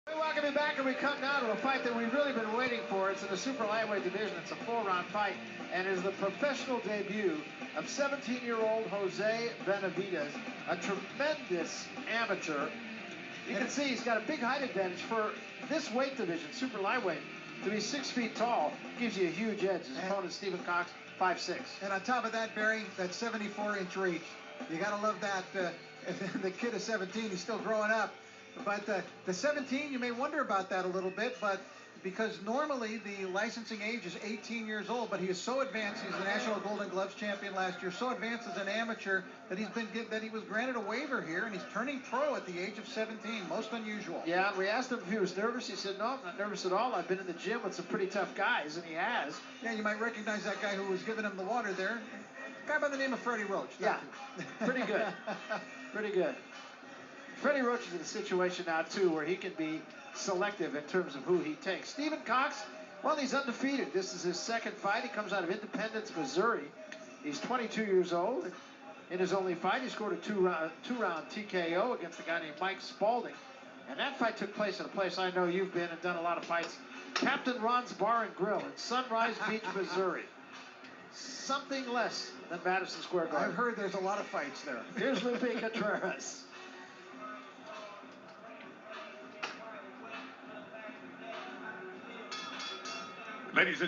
Welcome back, and we come now to a fight that we've really been waiting for. It's in the super lightweight division. It's a 4-round fight, and is the professional debut of 17-year-old Jose Benavidez, a tremendous amateur. You can see he's got a big height advantage for this weight division, super lightweight. To be 6 feet tall gives you a huge edge. His opponent, Stephen Cox, 5'6". And on top of that, Barry, that 74-inch reach. You got to love that. The kid is 17. He's still growing up. But the 17, you may wonder about that a little bit, but because normally the licensing age is 18 years old, but he is so advanced. He's the National Golden Gloves champion last year, so advanced as an amateur that he was granted a waiver here, and he's turning pro at the age of 17. Most unusual. Yeah, we asked him if he was nervous. He said, no, I'm not nervous at all. I've been in the gym with some pretty tough guys, and he has. Yeah, you might recognize that guy who was giving him the water there. A guy by the name of Freddie Roach. Yeah, pretty good. Pretty good. Freddie Roach is in a situation now, too, where he can be selective in terms of who he takes. Stephen Cox, well, he's undefeated. This is his second fight. He comes out of Independence, Missouri. He's 22 years old. In his only fight, he scored a two-round TKO against a guy named Mike Spalding. And that fight took place at a place I know you've been and done a lot of fights. Captain Ron's Bar and Grill in Sunrise Beach, Missouri. Something less than Madison Square Garden. I've heard there's a lot of fights there. Here's Lupe Contreras. Ladies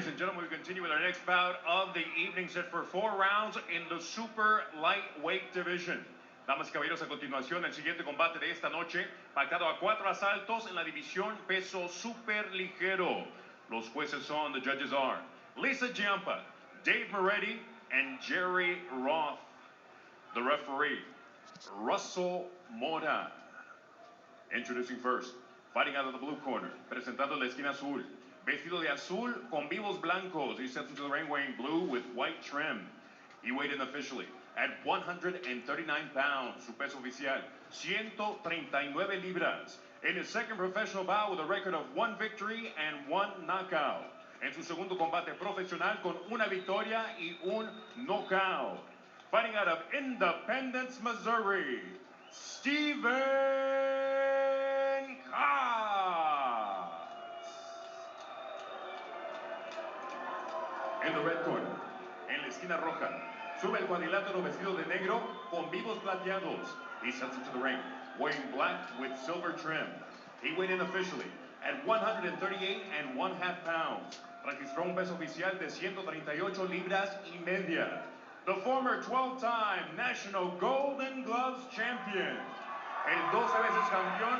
and gentlemen, we continue with our next bout of the evening, set for 4 rounds in the super lightweight division. Damas y caballeros, a continuación, el siguiente combate de esta noche, pactado a 4 asaltos en la división peso super ligero. Los jueces son, the judges are Lisa Giampa, Dave Moretti, and Jerry Roth. The referee, Russell Mora. Introducing first, fighting out of the blue corner, presentando la esquina azul, vestido de azul con vivos blancos. He steps into the ring wearing blue with white trim. He weighed in officially at 139 pounds, su peso oficial, 139 libras. In his second professional bout with a record of 1 victory and 1 knockout. En su segundo combate profesional con una victoria y un knockout. Fighting out of Independence, Missouri, Stephen Cox. En the red corner, en la esquina roja, sube el cuadrilátero vestido de negro con vivos plateados. He steps into the ring, wearing black with silver trim. He weighed in officially at 138 and 1/2 pounds. Registró un peso oficial de 138 libras y media. The former 12-time National Golden Gloves champion. El 12 veces campeón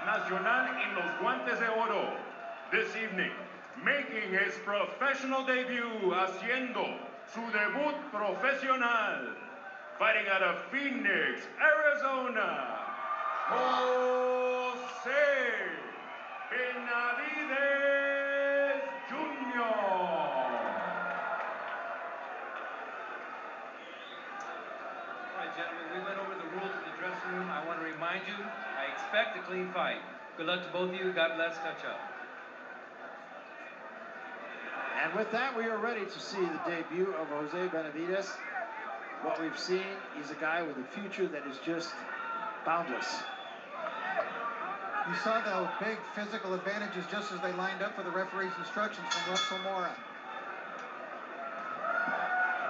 nacional en los guantes de oro. This evening, making his professional debut, haciendo su debut profesional, fighting out of Phoenix, Arizona, Jose Benavidez Jr. All right, gentlemen, we went over the rules in the dressing room. I want to remind you, I expect a clean fight. Good luck to both of you. God bless. Touch up. And with that, we are ready to see the debut of Jose Benavidez. What we've seen, he's a guy with a future that is just boundless. You saw the big physical advantages just as they lined up for the referee's instructions from Russell Mora.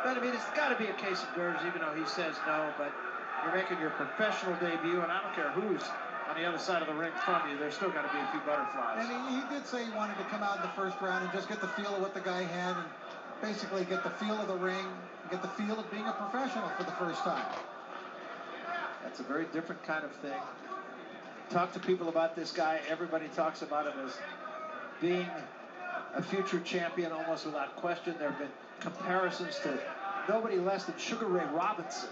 Benavidez, it's got to be a case of nerves, even though he says no, but you're making your professional debut, and I don't care who's on the other side of the ring from you, there's still got to be a few butterflies. And he did say he wanted to come out in the first round and just get the feel of what the guy had, and basically get the feel of the ring, and get the feel of being a professional for the first time. That's a very different kind of thing. Talk to people about this guy. Everybody talks about him as being a future champion almost without question. There have been comparisons to nobody less than Sugar Ray Robinson.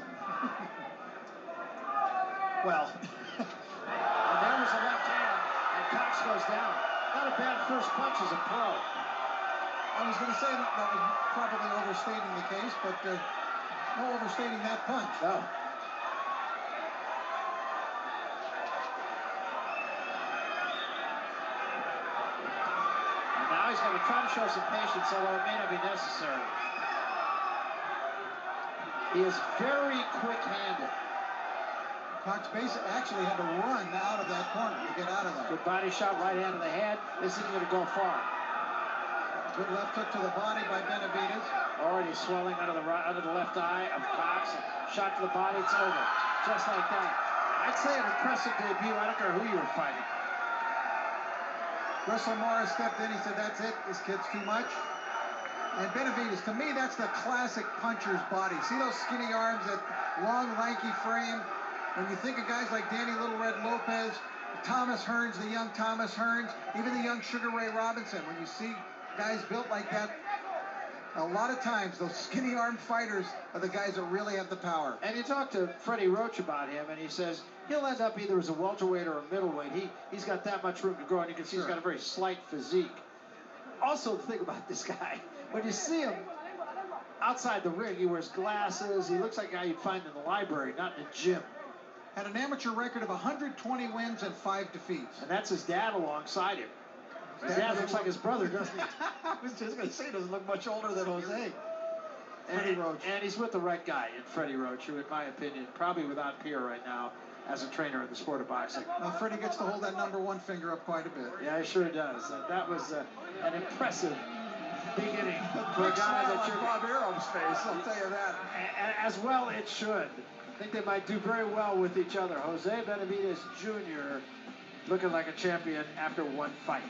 Well, and there was a left hand, and Cox goes down. Not a bad first punch as a pro. I was going to say that was probably overstating the case, but no overstating that punch. No. And now he's going to try to show some patience, although it may not be necessary. He is very quick-handed. Cox actually had to run out of that corner to get out of there. Good body shot, right hand to the head. This isn't going to go far. Good left hook to the body by Benavidez. Already swelling under the left eye of Cox. Shot to the body, it's over. Just like that. I'd say an impressive debut. I don't care who you were fighting. Russell Morris stepped in. He said, "That's it. This kid's too much." And Benavidez, to me, that's the classic puncher's body. See those skinny arms, that long, lanky frame? When you think of guys like Danny Little Red Lopez, Thomas Hearns, the young Thomas Hearns, even the young Sugar Ray Robinson, when you see guys built like that, a lot of times those skinny armed fighters are the guys that really have the power. And you talk to Freddie Roach about him, and he says he'll end up either as a welterweight or a middleweight. He's got that much room to grow, and you can see he's got a very slight physique. Also, the thing about this guy, when you see him outside the ring, he wears glasses. He looks like a guy you'd find in the library, not in a gym. Had an amateur record of 120 wins and 5 defeats. And that's his dad alongside him. His dad looks like his brother, doesn't he? I was just going to say, he doesn't look much older than Jose. Freddie Roach. And he's with the right guy in Freddie Roach, who, in my opinion, probably without peer right now as a trainer in the sport of boxing. Now, Freddie gets to hold that #1 finger up quite a bit. Yeah, he sure does. That was an impressive beginning for a guy that you're... Bob Arum's face, I'll tell you that. As well it should. I think they might do very well with each other. Jose Benavidez Jr. looking like a champion after one fight.